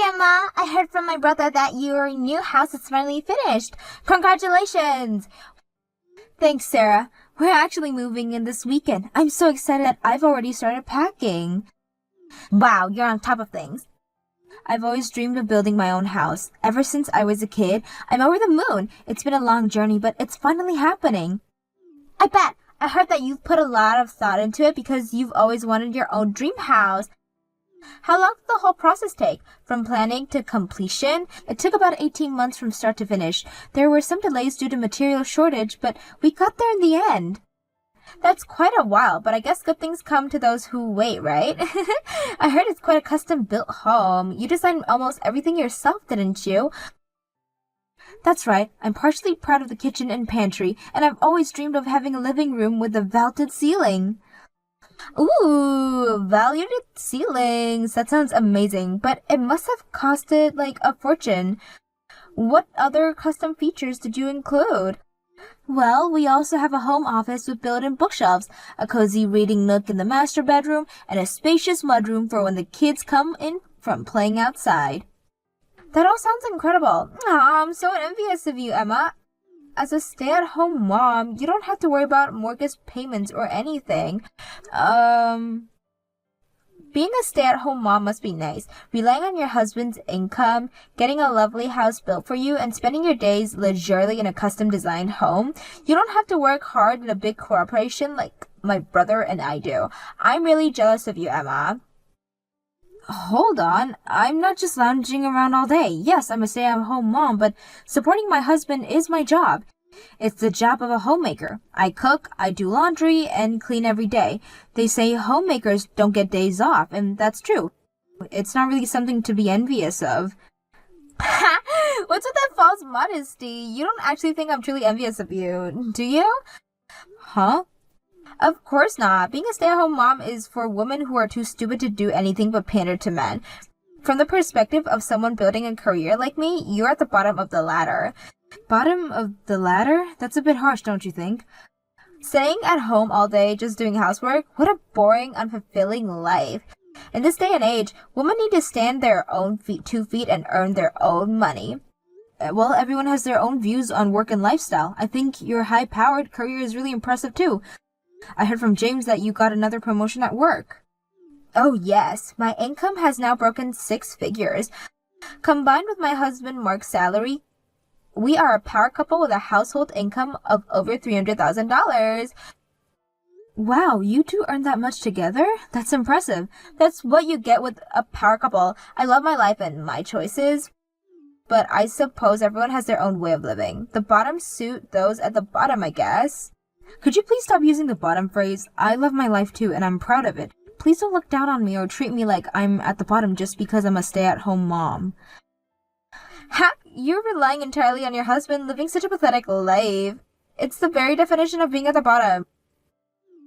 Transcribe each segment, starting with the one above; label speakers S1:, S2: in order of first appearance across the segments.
S1: Emma, I heard from my brother that your new house is finally finished. Congratulations! Thanks, Sarah. We're actually moving in this weekend. I'm so excited that I've already started packing. Wow, you're on top of things. I've always dreamed of building my own house. Ever since I was a kid, I'm over the moon. It's been a long journey, but it's finally happening. I bet. I heard that you've put a lot of thought into it because you've always wanted your own dream house. How long did the whole process take? From planning to completion? It took about 18 months from start to finish. There were some delays due to material shortage, but we got there in the end. That's quite a while, but I guess good things come to those who wait, right? I heard it's quite a custom-built home. You designed almost everything yourself, didn't you? That's right. I'm partially proud of the kitchen and pantry, and I've always dreamed of having a living room with a vaulted ceiling. Ooh, valued ceilings. That sounds amazing, but it must have costed like a fortune. What other custom features did you include? Well, we also have a home office with built-in bookshelves, a cozy reading nook in the master bedroom, and a spacious mudroom for when the kids come in from playing outside. That all sounds incredible. Aw, I'm so envious of you, Emma. As a stay-at-home mom, you don't have to worry about mortgage payments or anything. Being a stay-at-home mom must be nice. Relying on your husband's income, getting a lovely house built for you, and spending your days luxuriously in a custom-designed home. You don't have to work hard in a big corporation like my brother and I do. I'm really jealous of you, Emma. Hold on, I'm not just lounging around all day. Yes, I'm a stay-at-home mom, but supporting my husband is my job. It's the job of a homemaker. I cook, I do laundry, and clean every day. They say homemakers don't get days off, and that's true. It's not really something to be envious of. What's with that false modesty? You don't actually think I'm truly envious of you, do you? Huh? Of course not. Being a stay-at-home mom is for women who are too stupid to do anything but pander to men. From the perspective of someone building a career like me, you're at the bottom of the ladder. Bottom of the ladder? That's a bit harsh, don't you think? Staying at home all day just doing housework? What a boring, unfulfilling life. In this day and age, women need to stand their own 2 feet and earn their own money. Well, everyone has their own views on work and lifestyle. I think your high-powered career is really impressive too. I heard from James that you got another promotion at work. Oh yes, my income has now broken 6 figures. Combined with my husband Mark's salary, we are a power couple with a household income of over $300,000. Wow, you two earn that much together? That's impressive. That's what you get with a power couple. I love my life and my choices, but I suppose everyone has their own way of living. The bottoms suit those at the bottom, I guess. Could you please stop using the bottom phrase? I love my life too, and I'm proud of it. Please don't look down on me or treat me like I'm at the bottom just because I'm a stay-at-home mom. Ha! You're relying entirely on your husband living such a pathetic life. It's the very definition of being at the bottom.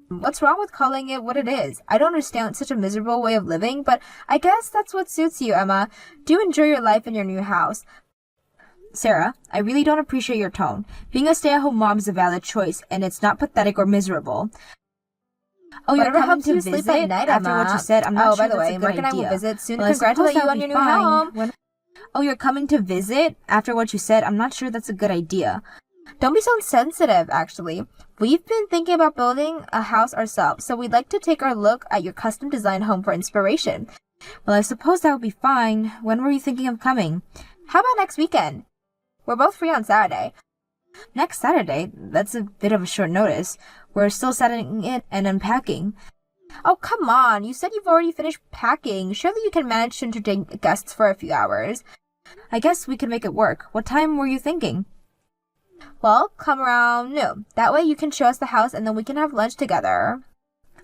S1: What's wrong with calling it what it is? I don't understand such a miserable way of living, but I guess that's what suits you, Emma. Do enjoy your life in your new house. Sarah, I really don't appreciate your tone. Being a stay-at-home mom is a valid choice, and it's not pathetic or miserable. Oh, you're coming to visit at night, after Emma. What you said? I'm not sure that's a good idea. Mark and I will visit soon to congratulate you on your new home. Oh, you're coming to visit? After what you said, I'm not sure that's a good idea. Don't be so sensitive, actually. We've been thinking about building a house ourselves, so we'd like to take our look at your custom-designed home for inspiration. Well, I suppose that would be fine. When were you thinking of coming? How about next weekend? We're both free on Saturday. Next Saturday? That's a bit of a short notice. We're still setting it and unpacking. Oh, come on. You said you've already finished packing. Surely you can manage to entertain guests for a few hours. I guess we could make it work. What time were you thinking? Well, come around noon. That way you can show us the house and then we can have lunch together.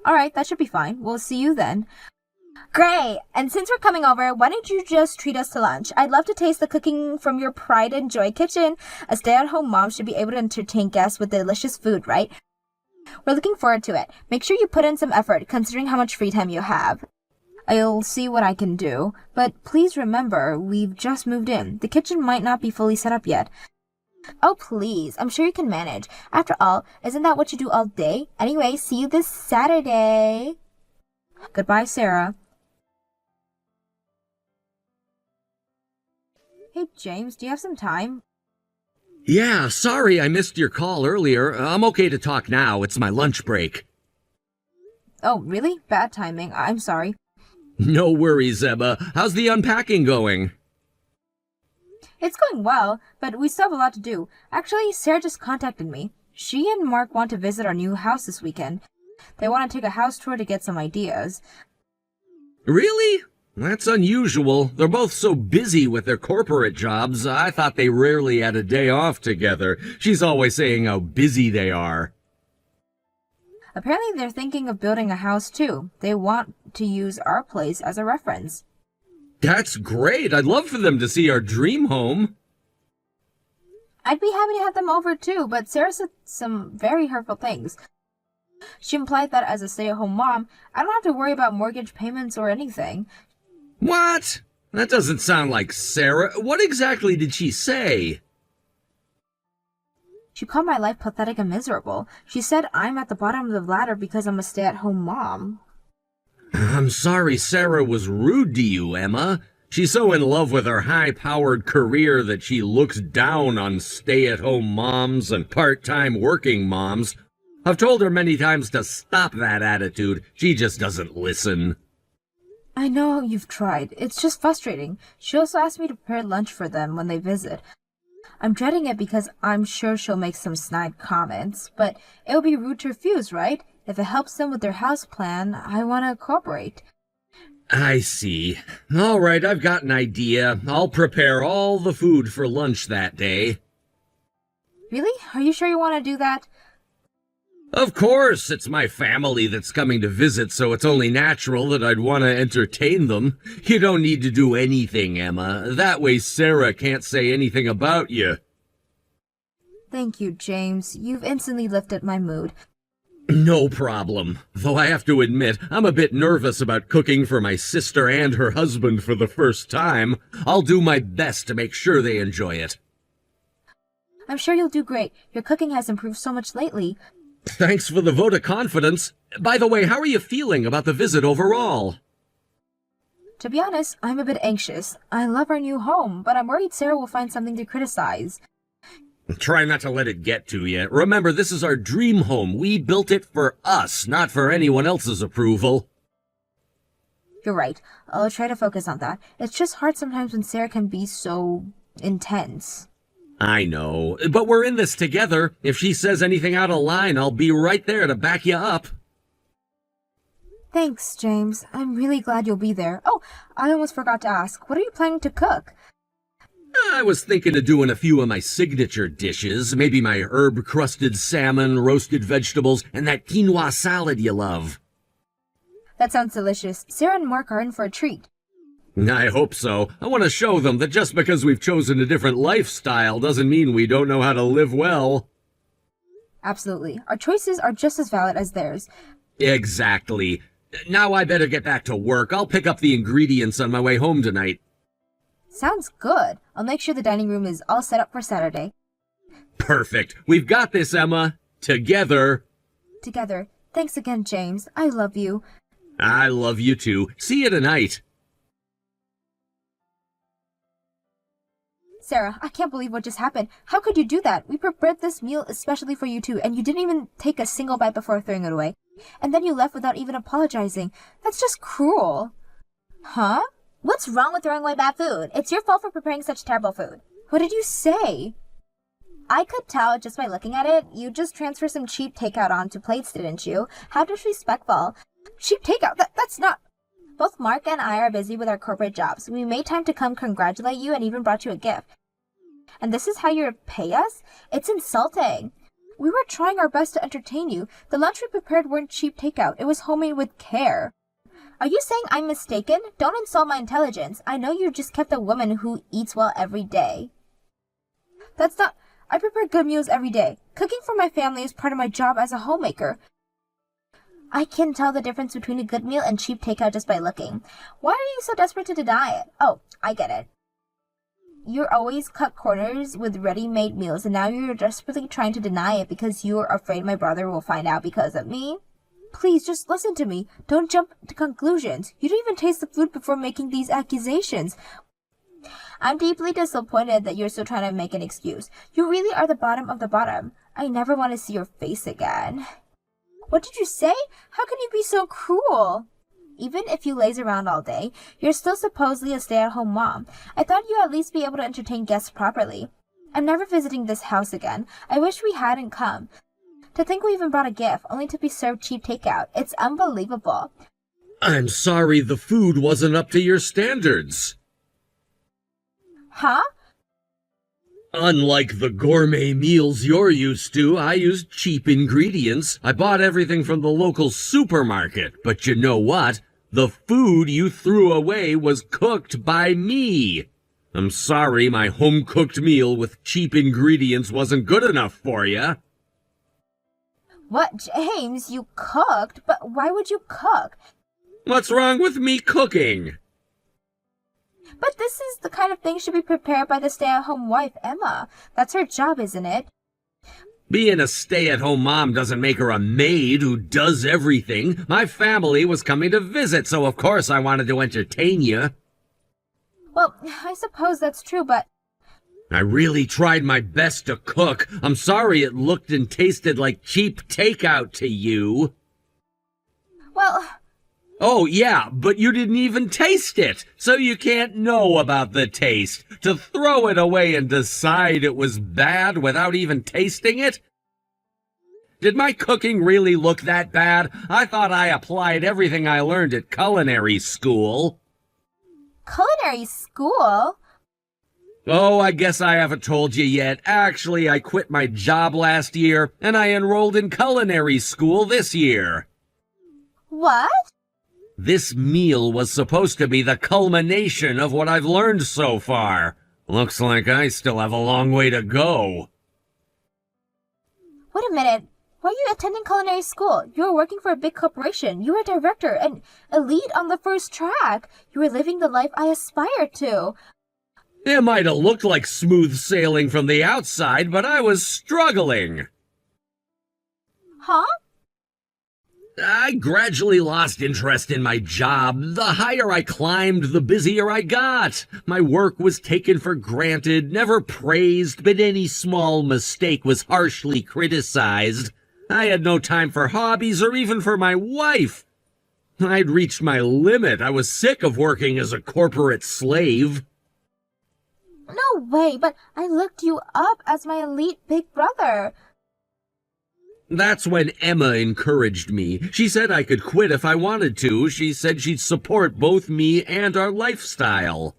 S1: All right, that should be fine. We'll see you then. Great! And since we're coming over, why don't you just treat us to lunch? I'd love to taste the cooking from your Pride and Joy kitchen. A stay-at-home mom should be able to entertain guests with delicious food, right? We're looking forward to it. Make sure you put in some effort, considering how much free time you have. I'll see what I can do, but please remember, we've just moved in. The kitchen might not be fully set up yet. Oh, please. I'm sure you can manage. After all, isn't that what you do all day? Anyway, see you this Saturday. Goodbye, Sarah. Hey, James, do you have some time?
S2: Yeah, sorry I missed your call earlier. I'm okay to talk now. It's my lunch break.
S1: Oh, really? Bad timing. I'm sorry.
S2: No worries, Emma. How's the unpacking going?
S1: It's going well, but we still have a lot to do. Actually, Sarah just contacted me. She and Mark want to visit our new house this weekend. They want to take a house tour to get some ideas.
S2: Really? That's unusual. They're both so busy with their corporate jobs, I thought they rarely had a day off together. She's always saying how busy they are.
S1: Apparently, they're thinking of building a house too. They want to use our place as a reference.
S2: That's great. I'd love for them to see our dream home.
S1: I'd be happy to have them over too, but Sarah said some very hurtful things. She implied that as a stay-at-home mom, I don't have to worry about mortgage payments or anything.
S2: What? That doesn't sound like Sarah. What exactly did she say?
S1: She called my life pathetic and miserable. She said I'm at the bottom of the ladder because I'm a stay-at-home mom.
S2: I'm sorry Sarah was rude to you, Emma. She's so in love with her high-powered career that she looks down on stay-at-home moms and part-time working moms. I've told her many times to stop that attitude. She just doesn't listen.
S1: I know you've tried. It's just frustrating. She also asked me to prepare lunch for them when they visit. I'm dreading it because I'm sure she'll make some snide comments, but it'll be rude to refuse, right? If it helps them with their house plan, I want to cooperate.
S2: I see. All right, I've got an idea. I'll prepare all the food for lunch that day.
S1: Really? Are you sure you want to do that?
S2: Of course, it's my family that's coming to visit, so it's only natural that I'd want to entertain them. You don't need to do anything, Emma. That way Sarah can't say anything about you.
S1: Thank you, James. You've instantly lifted my mood.
S2: No problem. Though I have to admit, I'm a bit nervous about cooking for my sister and her husband for the first time. I'll do my best to make sure they enjoy it.
S1: I'm sure you'll do great. Your cooking has improved so much lately.
S2: Thanks for the vote of confidence. By the way, how are you feeling about the visit overall?
S1: To be honest, I'm a bit anxious. I love our new home, but I'm worried Sarah will find something to criticize.
S2: Try not to let it get to you. Remember, this is our dream home. We built it for us, not for anyone else's approval.
S1: You're right. I'll try to focus on that. It's just hard sometimes when Sarah can be so intense.
S2: I know, but we're in this together. If she says anything out of line, I'll be right there to back you up.
S1: Thanks, James. I'm really glad you'll be there. Oh, I almost forgot to ask. What are you planning to cook?
S2: I was thinking of doing a few of my signature dishes. Maybe my herb-crusted salmon, roasted vegetables, and that quinoa salad you love.
S1: That sounds delicious. Sarah and Mark are in for a treat.
S2: I hope so. I want to show them that just because we've chosen a different lifestyle doesn't mean we don't know how to live well.
S1: Absolutely. Our choices are just as valid as theirs.
S2: Exactly. Now I better get back to work. I'll pick up the ingredients on my way home tonight.
S1: Sounds good. I'll make sure the dining room is all set up for Saturday.
S2: Perfect. We've got this, Emma. Together.
S1: Together. Thanks again, James. I love you.
S2: I love you too. See you tonight.
S1: Sarah, I can't believe what just happened. How could you do that? We prepared this meal especially for you two, and you didn't even take a single bite before throwing it away. And then you left without even apologizing. That's just cruel. Huh?
S3: What's wrong with throwing away bad food? It's your fault for preparing such terrible food.
S1: What did you say?
S3: I could tell just by looking at it. You just transferred some cheap takeout onto plates, didn't you? How disrespectful.
S1: Cheap takeout? That's not...
S3: Both Mark and I are busy with our corporate jobs. We made time to come congratulate you and even brought you a gift. And this is how you repay us? It's insulting.
S1: We were trying our best to entertain you. The lunch we prepared weren't cheap takeout. It was homemade with care.
S3: Are you saying I'm mistaken? Don't insult my intelligence. I know you just kept a woman who eats well every day.
S1: That's not... I prepare good meals every day. Cooking for my family is part of my job as a homemaker.
S3: I can tell the difference between a good meal and cheap takeout just by looking. Why are you so desperate to deny it? Oh, I get it. You're always cut corners with ready-made meals, and now you're desperately trying to deny it because you're afraid my brother will find out because of me?
S1: Please, just listen to me. Don't jump to conclusions. You didn't even taste the food before making these accusations.
S3: I'm deeply disappointed that you're still trying to make an excuse. You really are the bottom of the bottom. I never want to see your face again. What did you say? How can you be so cruel? Even if you laze around all day, you're still supposedly a stay-at-home mom. I thought you'd at least be able to entertain guests properly. I'm never visiting this house again. I wish we hadn't come. To think we even brought a gift, only to be served cheap takeout. It's unbelievable.
S2: I'm sorry the food wasn't up to your standards.
S3: Huh?
S2: Unlike the gourmet meals you're used to, I used cheap ingredients. I bought everything from the local supermarket. But you know what? The food you threw away was cooked by me. I'm sorry my home-cooked meal with cheap ingredients wasn't good enough for you.
S3: What, James? You cooked? But why would you cook?
S2: What's wrong with me cooking?
S3: But this is the kind of thing should be prepared by the stay-at-home wife, Emma. That's her job, isn't it?
S2: Being a stay-at-home mom doesn't make her a maid who does everything. My family was coming to visit, so of course I wanted to entertain you.
S3: Well, I suppose that's true, but...
S2: I really tried my best to cook. I'm sorry it looked and tasted like cheap takeout to you.
S3: Well...
S2: Oh, yeah, but you didn't even taste it, so you can't know about the taste. To throw it away and decide it was bad without even tasting it? Did my cooking really look that bad? I thought I applied everything I learned at culinary school.
S3: Culinary school?
S2: Oh, I guess I haven't told you yet. Actually, I quit my job last year, and I enrolled in culinary school this year.
S3: What?
S2: This meal was supposed to be the culmination of what I've learned so far. Looks like I still have a long way to go.
S3: Wait a minute. Why are you attending culinary school? You were working for a big corporation. You were a director and a lead on the first track. You were living the life I aspired to.
S2: It might have looked like smooth sailing from the outside, but I was struggling.
S3: Huh?
S2: I gradually lost interest in my job. The higher I climbed, the busier I got. My work was taken for granted, never praised, but any small mistake was harshly criticized. I had no time for hobbies or even for my wife. I'd reached my limit. I was sick of working as a corporate slave.
S3: No way, but I looked you up as my elite big brother.
S2: That's when Emma encouraged me. She said I could quit if I wanted to. She said she'd support both me and our lifestyle.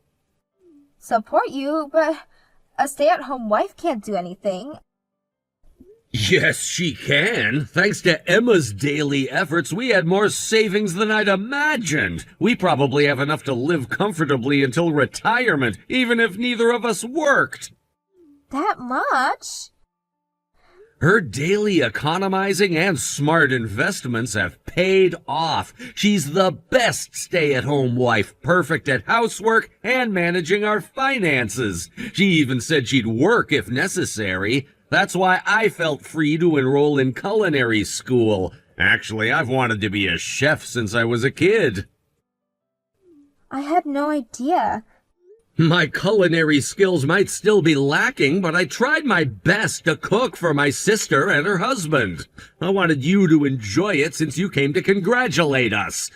S3: Support you? But a stay-at-home wife can't do anything.
S2: Yes, she can. Thanks to Emma's daily efforts, we had more savings than I'd imagined. We probably have enough to live comfortably until retirement, even if neither of us worked.
S3: That much?
S2: Her daily economizing and smart investments have paid off. She's the best stay-at-home wife, perfect at housework and managing our finances. She even said she'd work if necessary. That's why I felt free to enroll in culinary school. Actually, I've wanted to be a chef since I was a kid.
S3: I had no idea.
S2: My culinary skills might still be lacking, but I tried my best to cook for my sister and her husband. I wanted you to enjoy it since you came to congratulate us.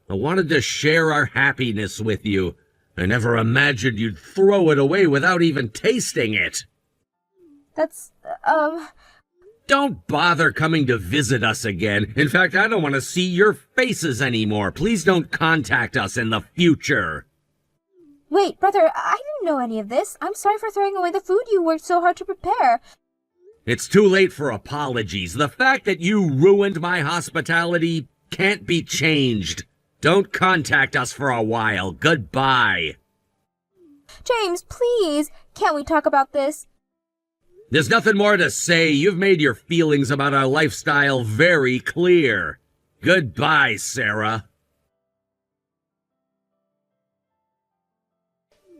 S2: I wanted to share our happiness with you. I never imagined you'd throw it away without even tasting it.
S3: That's,
S2: Don't bother coming to visit us again. In fact, I don't want to see your faces anymore. Please don't contact us in the future.
S3: Wait, brother, I didn't know any of this. I'm sorry for throwing away the food you worked so hard to prepare.
S2: It's too late for apologies. The fact that you ruined my hospitality can't be changed. Don't contact us for a while. Goodbye.
S3: James, please, can't we talk about this?
S2: There's nothing more to say. You've made your feelings about our lifestyle very clear. Goodbye, Sarah.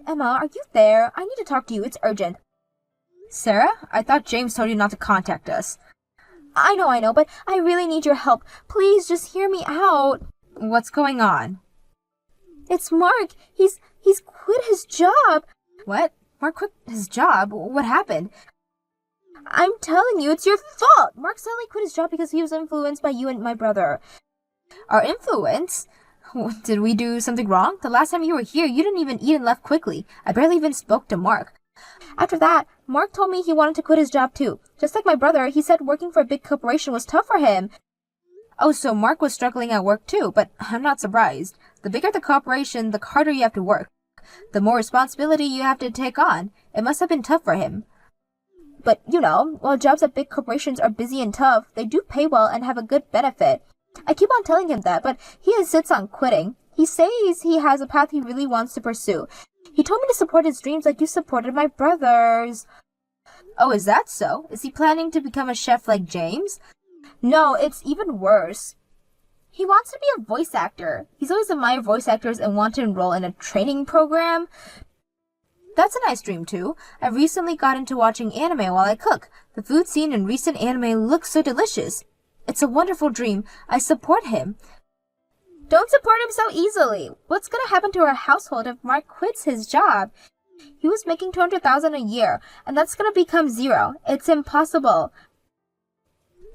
S3: Emma, are you there? I need to talk to you. It's urgent. Sarah, I thought James told you not to contact us. I know, but I really need your help. Please, just hear me out. What's going on? It's Mark. He's quit his job.
S1: What? Mark quit his job? What happened?
S3: I'm telling you, it's your fault. Mark suddenly quit his job because he was influenced by you and my brother.
S1: Our influence? Did we do something wrong? The last time you were here, you didn't even eat and left quickly. I barely even spoke to Mark.
S3: After that, Mark told me he wanted to quit his job too. Just like my brother, he said working for a big corporation was tough for him.
S1: Oh, so Mark was struggling at work too, but I'm not surprised. The bigger the corporation, the harder you have to work. The more responsibility you have to take on. It must have been tough for him.
S3: But, while jobs at big corporations are busy and tough, they do pay well and have a good benefit. I keep on telling him that, but he insists on quitting. He says he has a path he really wants to pursue. He told me to support his dreams like you supported my brother's.
S1: Oh, is that so? Is he planning to become a chef like James?
S3: No, it's even worse. He wants to be a voice actor. He's always admired voice actors and wanted to enroll in a training program.
S1: That's a nice dream, too. I recently got into watching anime while I cook. The food scene in recent anime looks so delicious. It's a wonderful dream. I support him.
S3: Don't support him so easily. What's gonna happen to our household if Mark quits his job? He was making $200,000 a year, and that's gonna become zero. It's impossible.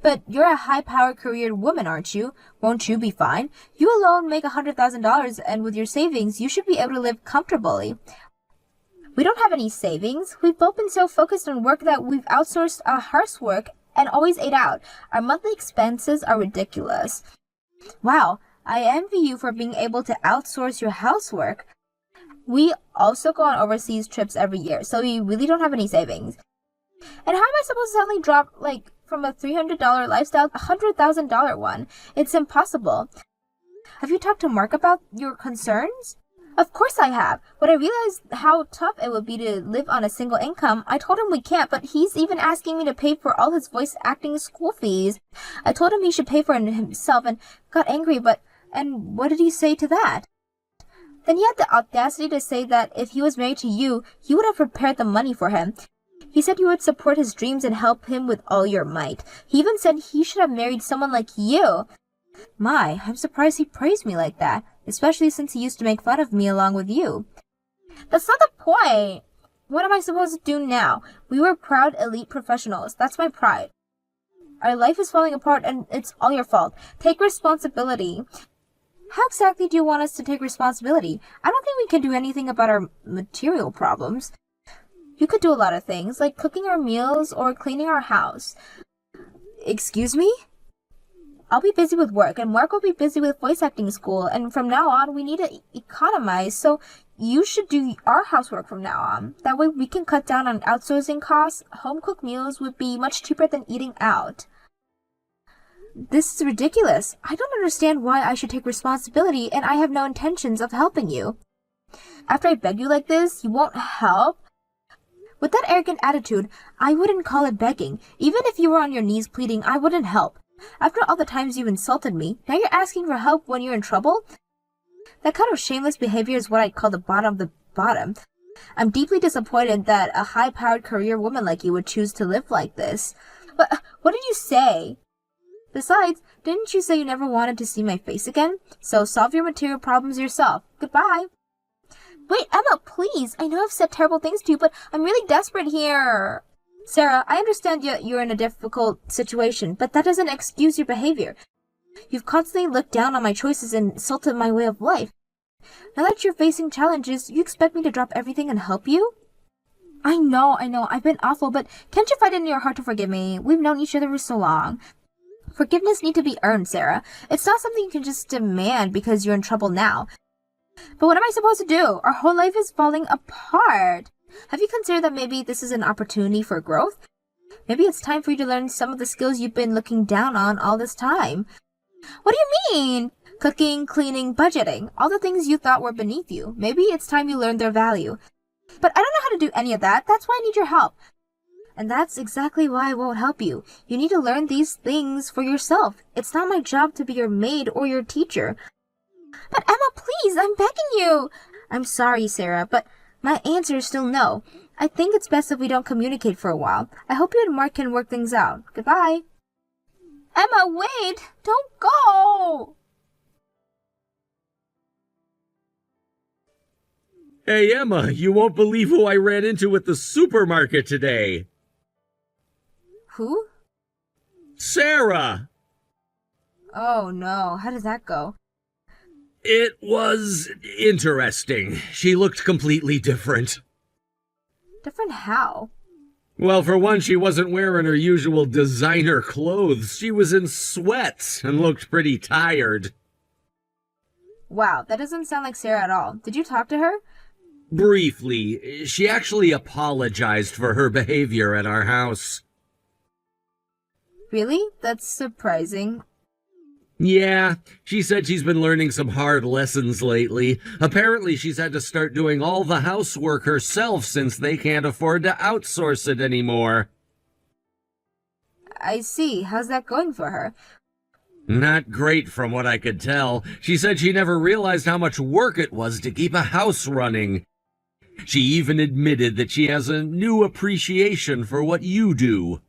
S1: But you're a high-powered career woman, aren't you? Won't you be fine? You alone make $100,000, and with your savings, you should be able to live comfortably.
S3: We don't have any savings. We've both been so focused on work that we've outsourced our housework and always ate out. Our monthly expenses are ridiculous.
S1: Wow, I envy you for being able to outsource your housework.
S3: We also go on overseas trips every year, so we really don't have any savings. And how am I supposed to suddenly drop, from a $300 lifestyle to a $100,000 one? It's impossible.
S1: Have you talked to Mark about your concerns?
S3: Of course I have. When I realized how tough it would be to live on a single income, I told him we can't, but he's even asking me to pay for all his voice acting school fees. I told him he should pay for it himself and got angry,
S1: and what did he say to that?
S3: Then he had the audacity to say that if he was married to you, you would have prepared the money for him. He said you would support his dreams and help him with all your might. He even said he should have married someone like you.
S1: My, I'm surprised he praised me like that, especially since he used to make fun of me along with you.
S3: That's not the point. What am I supposed to do now? We were proud elite professionals. That's my pride. Our life is falling apart and it's all your fault. Take responsibility.
S1: How exactly do you want us to take responsibility? I don't think we can do anything about our material problems.
S3: You could do a lot of things, like cooking our meals or cleaning our house.
S1: Excuse me?
S3: I'll be busy with work, and Mark will be busy with voice acting school, and from now on, we need to economize, so you should do our housework from now on. That way we can cut down on outsourcing costs. Home-cooked meals would be much cheaper than eating out.
S1: This is ridiculous. I don't understand why I should take responsibility, and I have no intentions of helping you.
S3: After I beg you like this, you won't help?
S1: With that arrogant attitude, I wouldn't call it begging. Even if you were on your knees pleading, I wouldn't help. After all the times you've insulted me, now you're asking for help when you're in trouble? That kind of shameless behavior is what I'd call the bottom of the bottom. I'm deeply disappointed that a high-powered career woman like you would choose to live like this.
S3: But what did you say?
S1: Besides, didn't you say you never wanted to see my face again? So solve your material problems yourself. Goodbye.
S3: Wait, Emma, please. I know I've said terrible things to you, but I'm really desperate here.
S1: Sarah, I understand you're in a difficult situation, but that doesn't excuse your behavior. You've constantly looked down on my choices and insulted my way of life. Now that you're facing challenges, you expect me to drop everything and help you?
S3: I know. I've been awful, but can't you find it in your heart to forgive me? We've known each other for so long.
S1: Forgiveness needs to be earned, Sarah. It's not something you can just demand because you're in trouble now.
S3: But what am I supposed to do? Our whole life is falling apart.
S1: Have you considered that maybe this is an opportunity for growth? Maybe it's time for you to learn some of the skills you've been looking down on all this time.
S3: What do you mean?
S1: Cooking, cleaning, budgeting, all the things you thought were beneath you. Maybe it's time you learned their value.
S3: But I don't know how to do any of that. That's why I need your help.
S1: And that's exactly why I won't help you. You need to learn these things for yourself. It's not my job to be your maid or your teacher.
S3: But Emma, please, I'm begging you.
S1: I'm sorry, Sarah, but my answer is still no. I think it's best if we don't communicate for a while. I hope you and Mark can work things out. Goodbye.
S3: Emma, wait! Don't go!
S2: Hey, Emma, you won't believe who I ran into at the supermarket today.
S1: Who?
S2: Sarah!
S1: Oh no, how does that go?
S2: It was interesting. She looked completely different.
S1: Different how?
S2: Well, for one, she wasn't wearing her usual designer clothes. She was in sweats and looked pretty tired.
S1: Wow, that doesn't sound like Sarah at all. Did you talk to her?
S2: Briefly, she actually apologized for her behavior at our house.
S1: Really? That's surprising.
S2: Yeah, she said she's been learning some hard lessons lately. Apparently, she's had to start doing all the housework herself since they can't afford to outsource it anymore.
S1: I see. How's that going for her?
S2: Not great from what I could tell. She said she never realized how much work it was to keep a house running. She even admitted that she has a new appreciation for what you do.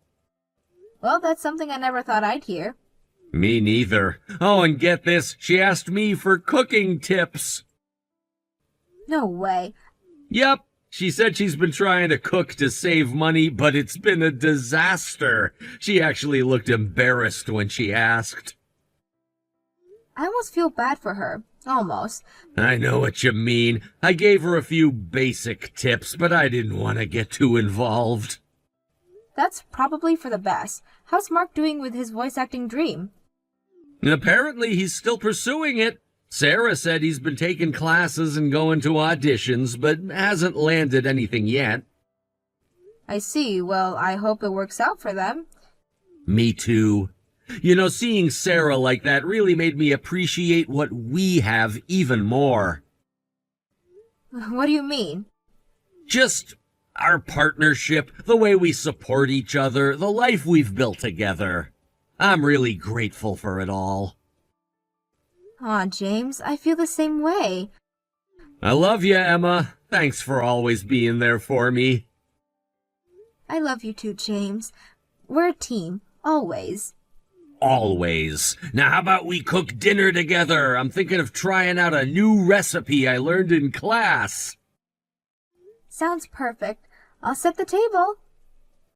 S1: Well, that's something I never thought I'd hear.
S2: Me neither. Oh, and get this, she asked me for cooking tips.
S1: No way.
S2: Yep, she said she's been trying to cook to save money, but it's been a disaster. She actually looked embarrassed when she asked.
S1: I almost feel bad for her. Almost.
S2: I know what you mean. I gave her a few basic tips, but I didn't want to get too involved.
S1: That's probably for the best. How's Mark doing with his voice acting dream?
S2: Apparently, he's still pursuing it. Sarah said he's been taking classes and going to auditions, but hasn't landed anything yet.
S1: I see. Well, I hope it works out for them.
S2: Me too. You know, seeing Sarah like that really made me appreciate what we have even more.
S1: What do you mean?
S2: Just our partnership, the way we support each other, the life we've built together. I'm really grateful for it all.
S1: Aw, James, I feel the same way.
S2: I love you, Emma. Thanks for always being there for me.
S1: I love you too, James. We're a team, always.
S2: Always. Now, how about we cook dinner together? I'm thinking of trying out a new recipe I learned in class.
S1: Sounds perfect. I'll set the table.